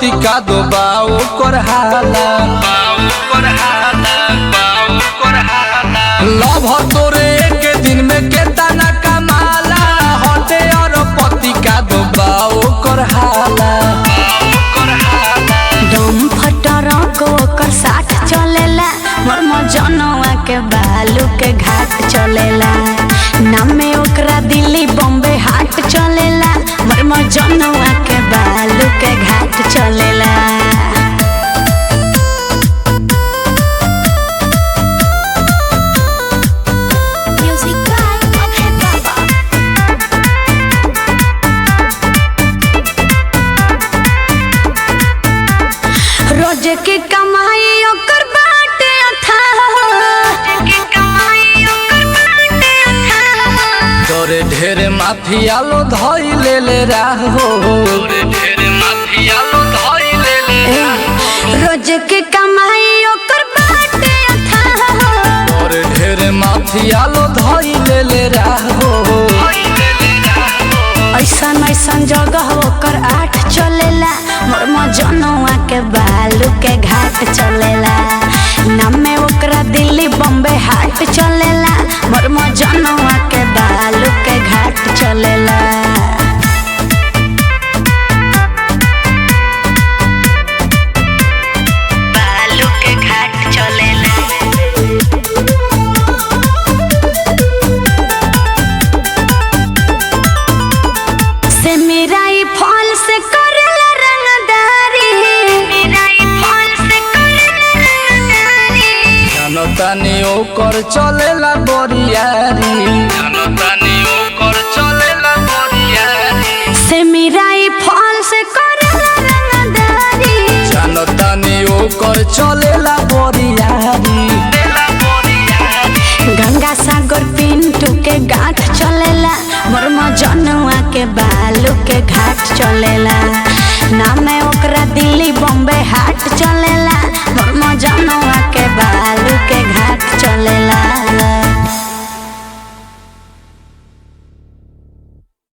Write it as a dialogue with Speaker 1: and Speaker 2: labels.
Speaker 1: पति का दो बाऊ कर हाला लव तोरे एक दिन में केतना कमाला हटे और पति का दो बाऊ कर हाला
Speaker 2: दम फटर को कर साथ चलेला मोर मजनवा के बालू के घाट चलेला नाम में ओकरा दिल्ली बॉम्बे हाट चलेला मोर मजनवा के बालू के घाट चलेला। रोज की कमाई ओकर बाटे
Speaker 1: तोरे ढेर माफिया लो धोई ले ले राहो
Speaker 2: रोज की कमाई ओकर बाटे
Speaker 1: तोरे ढेर माफिया लो धोई ले ले राहो
Speaker 2: ऐसन ऐसन जगह ओकर आठ चलेला मोर मजनवा के बालू के घाट चलेला नाम में ओकरा दिल्ली बॉम्बे हाट चलेला मोर मजनवा के बालू के घाट चलेला। बालू के घाट चलेला से मेरा ही फल से करेला रंगदारी मेरा ही फल से करेला रंगदारी
Speaker 1: जनतानी ओकर चलेला बोरियारी जनतानी ओकर चलेला बोरियारी
Speaker 2: से मेरा ही फल से करेला रंगदारी
Speaker 1: जनतानी ओकर चलेला बोरियारी
Speaker 2: गंगा सागर पिंटू के गांठ चलेला मोर मजनवा के बालू के घाट चलेला नाम में ओकरा दिल्ली बॉम्बे हाट चलेला मोर मजनवा के बालू के घाट चलेला।